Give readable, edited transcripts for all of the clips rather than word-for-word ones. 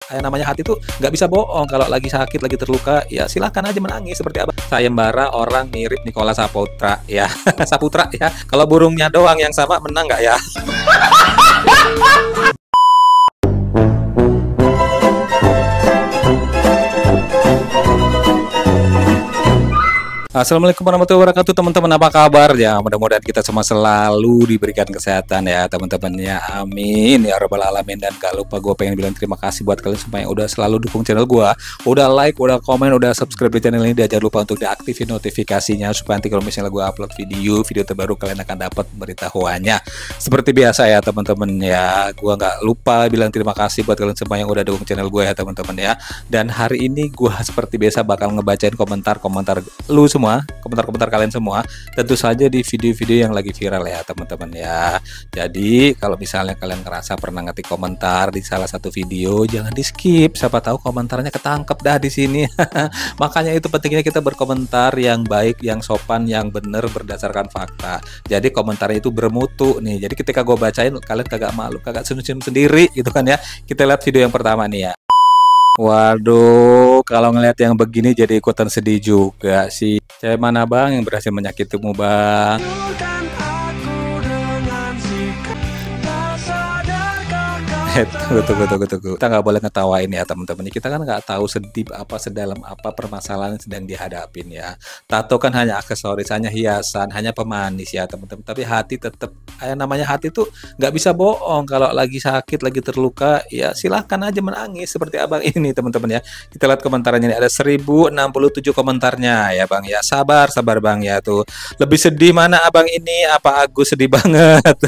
Yang namanya hati tuh nggak bisa bohong. Kalau lagi sakit, lagi terluka, ya silakan aja menangis seperti apa. Sayembara orang mirip Nicholas Saputra ya. Saputra ya. Kalau burungnya doang yang sama, menang nggak ya? Assalamualaikum warahmatullahi wabarakatuh, teman-teman, apa kabar ya? Mudah-mudahan kita semua selalu diberikan kesehatan ya teman-teman ya, amin ya rabbal alamin. Dan gak lupa gue pengen bilang terima kasih buat kalian semua yang udah selalu dukung channel gue, udah like, udah komen, udah subscribe di channel ini. Dan jangan lupa untuk diaktifin notifikasinya supaya nanti kalau misalnya gue upload video terbaru kalian akan dapat pemberitahuannya. Seperti biasa ya teman-teman ya, gue nggak lupa bilang terima kasih buat kalian semua yang udah dukung channel gue ya teman-teman ya. Dan hari ini gue seperti biasa bakal ngebacain komentar-komentar lu semua, komentar-komentar kalian semua, tentu saja di video-video yang lagi viral ya teman-teman ya. Jadi kalau misalnya kalian ngerasa pernah ngetik komentar di salah satu video, jangan di skip, siapa tahu komentarnya ketangkep dah di sini. Makanya itu pentingnya kita berkomentar yang baik, yang sopan, yang bener, berdasarkan fakta. Jadi komentarnya itu bermutu nih, jadi ketika gue bacain kalian kagak malu, kagak senyum-senyum sendiri gitu kan ya. Kita lihat video yang pertama nih ya. Waduh, kalau ngeliat yang begini jadi ikutan sedih juga sih. Cewek mana bang yang berhasil menyakitimu bang? Tunggu. Kita nggak boleh ngetawain ya teman-teman. Kita kan nggak tahu sedih apa, sedalam apa permasalahan yang sedang dihadapin ya. Tato kan hanya aksesoris, hanya hiasan, hanya pemanis ya teman-teman. Tapi hati tetap, namanya hati tuh nggak bisa bohong. Kalau lagi sakit, lagi terluka, ya silahkan aja menangis seperti abang ini teman-teman ya. Kita lihat komentarnya ini, ada 1067 komentarnya ya bang ya. Sabar bang ya tuh. Lebih sedih mana abang ini? Apa Agus sedih banget?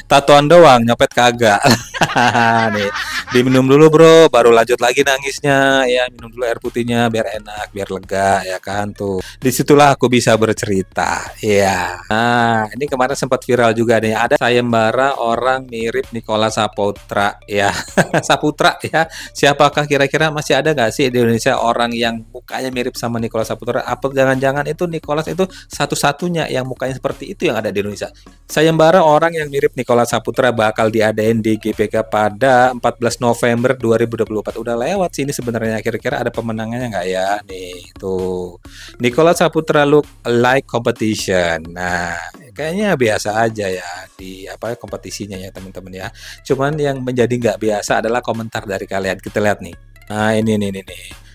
Tatoan doang, nyopet kagak. Nih, diminum dulu bro, baru lanjut lagi nangisnya ya. Minum dulu air putihnya biar enak, biar lega ya kan tuh. Disitulah aku bisa bercerita ya. Nah, ini kemarin sempat viral juga nih, ada sayembara orang mirip Nicholas Saputra ya. Saputra ya. Siapakah kira-kira, masih ada nggak sih di Indonesia orang yang mukanya mirip sama Nicholas Saputra? Apa jangan-jangan itu Nicholas itu satu-satunya yang mukanya seperti itu yang ada di Indonesia? Sayembara orang yang mirip Nicholas Saputra bakal diadain di GBK pada 14 November 2024. Udah lewat sih ini sebenarnya. Kira-kira ada pemenangannya nggak ya? Nih tuh, Nicholas Saputra look like competition. Nah, kayaknya biasa aja ya di kompetisinya ya teman-teman ya. Cuman yang menjadi nggak biasa adalah komentar dari kalian. Kita lihat nih. Nah ini nih.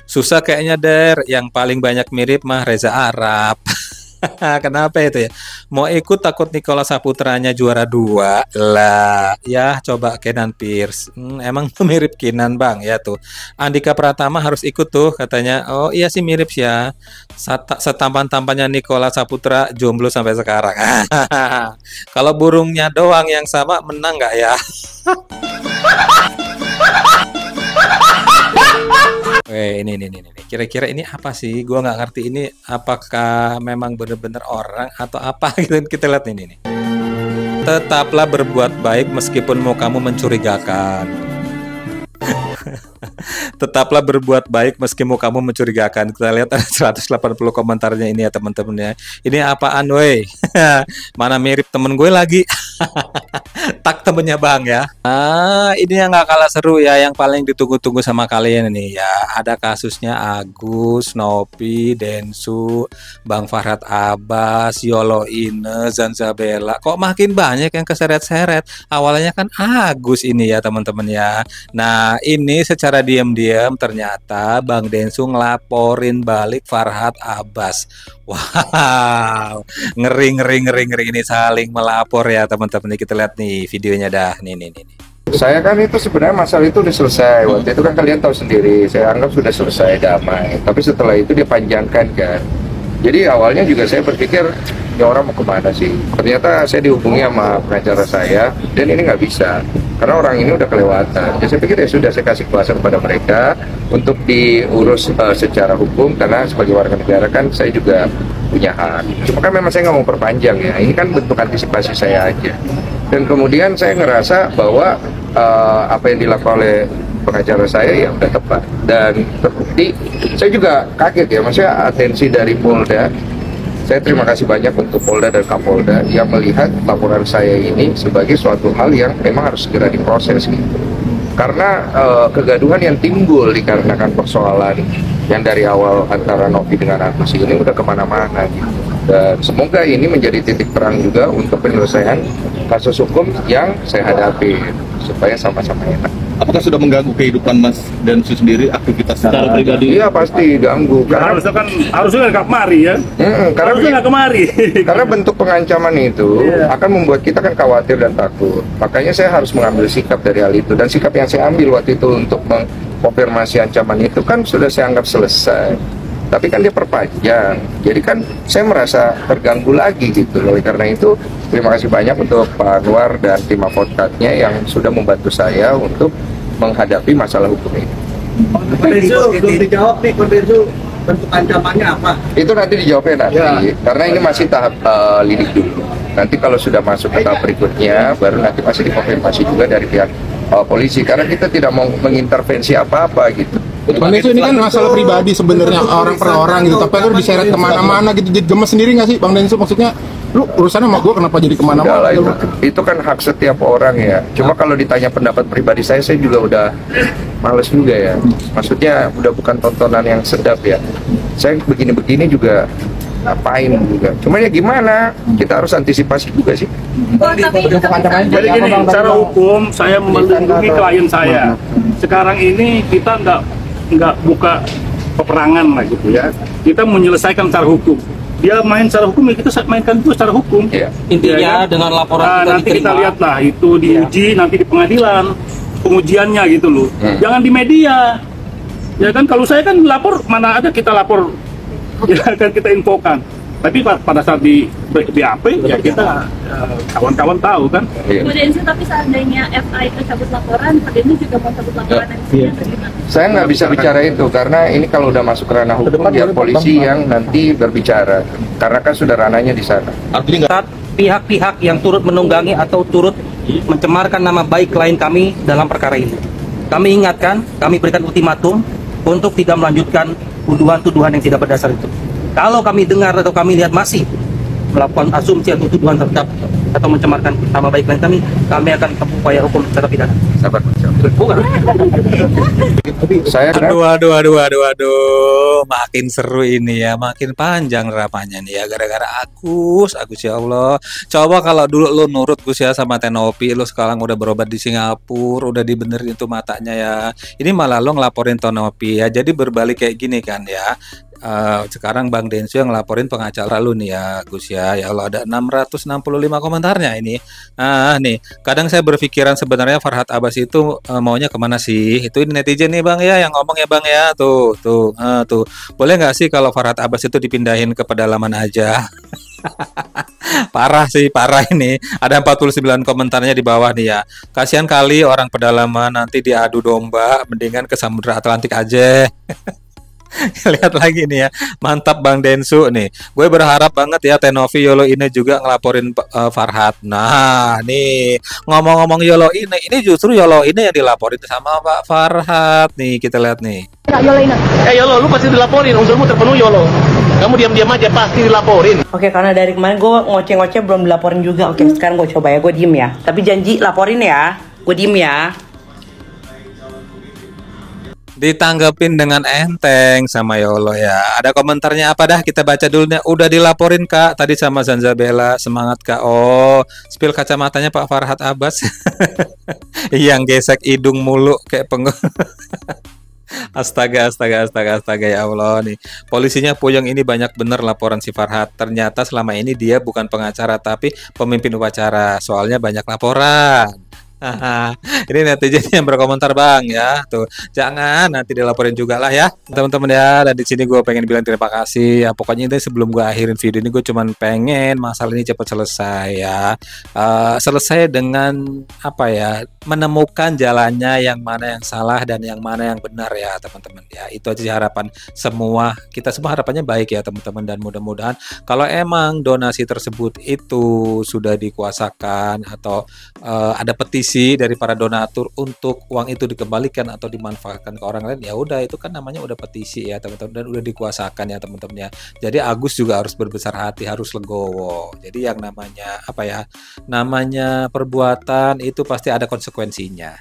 Susah kayaknya Der, yang paling banyak mirip mah Reza Arab. Kenapa itu ya? Mau ikut takut Nicholas Saputranya juara 2 lah ya. Coba Kenan Pierce, emang tuh mirip Kenan bang ya tuh. Andika Pratama harus ikut tuh katanya. Oh iya sih mirip sih ya. Setampan-tampannya Nicholas Saputra jomblo sampai sekarang. Kalau burungnya doang yang sama, menang nggak ya? Ini kira-kira ini apa sih? Gua nggak ngerti ini, apakah memang bener-bener orang atau apa gitu. Kita lihat ini nih. Tetaplah berbuat baik meskipun mukamu mencurigakan. Tetaplah berbuat baik meski mukamu mencurigakan. Kita lihat ada 180 komentarnya ini ya teman-teman ya. Ini apaan woi? Mana mirip temen gue lagi. Tak temennya bang ya. Ini yang nggak kalah seru ya, yang paling ditunggu-tunggu sama kalian ini ya. Ada kasusnya Agus, Nopi, Densu, Bang Farhad Abbas, Yolo Ine, Zanzabella. Kok makin banyak yang keseret-seret? Awalnya kan Agus ini ya teman-teman ya. Nah ini secara diam-diam ternyata Bang Densu ngelaporin balik Farhad Abbas. Wow, ngeri ini saling melapor ya teman-teman. Kita lihat nih videonya dah. Nih. Saya kan itu sebenarnya masalah itu udah selesai. Waktu itu kan kalian tahu sendiri, saya anggap sudah selesai, damai. Tapi setelah itu dia panjangkan kan. Jadi awalnya juga saya berpikir, ya orang mau kemana sih? Ternyata saya dihubungi sama pengacara saya, dan ini nggak bisa. Karena orang ini udah kelewatan. Jadi saya pikir ya sudah, saya kasih kuasa kepada mereka untuk diurus secara hukum. Karena sebagai warga negara kan saya juga punya hak. Cuma kan memang saya nggak mau perpanjang ya. Ini kan bentuk antisipasi saya aja. Dan kemudian saya ngerasa bahwa apa yang dilakukan oleh pengacara saya ya udah tepat dan terbukti. Saya juga kaget ya, maksudnya atensi dari Polda. Saya terima kasih banyak untuk Polda dan Kapolda yang melihat laporan saya ini sebagai suatu hal yang memang harus segera diproses gitu. karena kegaduhan yang timbul dikarenakan persoalan yang dari awal antara Novi dengan Agus ini udah kemana-mana gitu. Dan semoga ini menjadi titik terang juga untuk penyelesaian kasus hukum yang saya hadapi supaya sama-sama enak. Apakah sudah mengganggu kehidupan Mas Densu sendiri, aktivitas secara pribadi? Iya pasti ganggu. Karena harusnya nggak kemari ya. Karena Harusnya nggak kemari. karena bentuk pengancaman itu akan membuat kita kan khawatir dan takut. Makanya saya harus mengambil sikap dari hal itu, dan sikap yang saya ambil waktu itu untuk mengkonfirmasi ancaman itu kan sudah saya anggap selesai. Tapi kan dia perpanjang, jadi kan saya merasa terganggu lagi gitu. Oleh karena itu, terima kasih banyak untuk Pak Anwar dan tim advokatnya yang sudah membantu saya untuk menghadapi masalah hukum ini. Belum dijawab nih, Kondensu, bentuk ancamannya apa? Itu nanti dijawabnya nanti, karena ini masih tahap lidik dulu. Nanti kalau sudah masuk ke tahap berikutnya, baru nanti masih dikonfirmasi juga dari pihak polisi, karena kita tidak mau mengintervensi apa-apa gitu. Bang Densu, ini kan masalah pribadi sebenarnya orang per orang gitu, tapi kan diseret kemana-mana gitu, jadi gemes sendiri nggak sih Bang Densu? Maksudnya lu urusannya sama gue kenapa jadi kemana-mana? Itu kan hak setiap orang ya. Cuma kalau ditanya pendapat pribadi saya juga udah males juga ya. Maksudnya udah bukan tontonan yang sedap ya. Saya begini-begini juga ngapain juga. Cuma ya gimana, kita harus antisipasi juga sih. Jadi gini, secara hukum saya melindungi klien saya. Sekarang ini kita nggak buka peperangan lah gitu ya. Kita menyelesaikan secara hukum. Dia main secara hukum, ya kita mainkan itu secara hukum. Iya. Intinya Ya, dengan laporan nanti kita lihat lah itu diuji nanti di pengadilan pengujiannya gitu loh. Jangan di media. Ya kan kalau saya kan lapor, mana ada kita lapor, ya kan kita infokan. Tapi pada saat di BAP ya kita kawan-kawan tahu kan. Iya. Bu Densu, tapi seandainya FA itu cabut laporan, Pak Densu juga mau cabut laporan nantinya atau gimana? Saya nggak bisa bicara itu karena ini kalau udah masuk ranah hukum biar polisi yang nanti berbicara. Karena kan sudah ranahnya di sana. Artinya nggak pihak-pihak yang turut menunggangi atau turut mencemarkan nama baik klien kami dalam perkara ini. Kami ingatkan, kami berikan ultimatum untuk tidak melanjutkan tuduhan-tuduhan yang tidak berdasar itu. Kalau kami dengar atau kami lihat masih melakukan asumsi atau tuduhan terhadap atau mencemarkan nama baik klien kami akan upaya hukum secara pidana. Sabar. Bukan. Saya Aduh, makin seru ini ya, makin panjang dramanya nih ya, gara-gara Agus ya Allah. Coba kalau dulu lu nurut Gus ya sama Tenopi, lu sekarang udah berobat di Singapura, udah dibenerin tuh matanya ya. Ini malah lu ngelaporin Tenopi ya, jadi berbalik kayak gini kan ya. Sekarang Bang Densu yang ngelaporin pengacara lu nih ya Gus ya. Ya Allah, ada 665 komentarnya ini. Nih, kadang saya berpikiran sebenarnya Farhad Abbas itu maunya kemana sih? Itu ini netizen nih Bang ya yang ngomong ya Bang ya. Tuh. Boleh nggak sih kalau Farhad Abbas itu dipindahin ke pedalaman aja? Parah sih, parah ini. Ada 49 komentarnya di bawah nih ya. Kasihan kali orang pedalaman nanti diadu domba, mendingan ke Samudra Atlantik aja. Lihat lagi nih ya, mantap Bang Densu nih. Gue berharap banget ya Tenovi Yolo ini juga ngelaporin Farhad. Nah nih ngomong-ngomong Yolo ini justru Yolo ini yang dilaporin sama Pak Farhad nih, kita lihat nih. Yolo, lu pasti dilaporin, unsurmu terpenuhi Yolo. Kamu diam-diam aja pasti dilaporin. Oke, karena dari kemarin gue ngoceh-ngoceh belum dilaporin juga. Oke, sekarang gue coba ya, gue diem ya. Tapi janji laporin ya, gue diem ya. Ditanggepin dengan enteng sama Yolo ya. Ada komentarnya apa dah? Kita baca dulu nih. Udah dilaporin Kak tadi sama Zanzabella. Semangat Kak. Oh, spill kacamatanya Pak Farhad Abbas. Yang gesek hidung mulu kayak Astaga ya Allah nih. Polisinya puyeng, ini banyak bener laporan si Farhad. Ternyata selama ini dia bukan pengacara tapi pemimpin upacara. Soalnya banyak laporan. Ini netizen yang berkomentar Bang ya, tuh jangan nanti dilaporin juga lah ya teman-teman ya. Dan di sini gue pengen bilang terima kasih ya. Pokoknya ini sebelum gue akhirin video ini, gue cuman pengen masalah ini cepat selesai ya. Selesai dengan apa ya, menemukan jalannya yang mana yang salah dan yang mana yang benar ya teman-teman ya. Itu aja sih harapan semua, kita semua harapannya baik ya teman-teman. Dan mudah-mudahan kalau emang donasi tersebut itu sudah dikuasakan atau ada petisi petisi dari para donatur untuk uang itu dikembalikan atau dimanfaatkan ke orang lain, ya udah itu kan namanya udah petisi ya teman-teman, dan udah dikuasakan ya teman-teman ya. Jadi Agus juga harus berbesar hati, harus legowo. Jadi yang namanya apa ya, namanya perbuatan itu pasti ada konsekuensinya.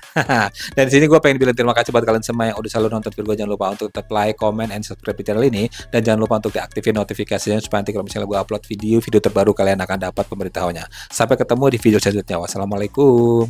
Dan di sini gue pengen bilang terima kasih buat kalian semua yang udah selalu nonton video gue. Jangan lupa untuk tetap like, comment, and subscribe di channel ini, dan jangan lupa untuk diaktifin notifikasinya supaya nanti kalau misalnya gue upload video terbaru kalian akan dapat pemberitahuannya. Sampai ketemu di video selanjutnya. Wassalamualaikum.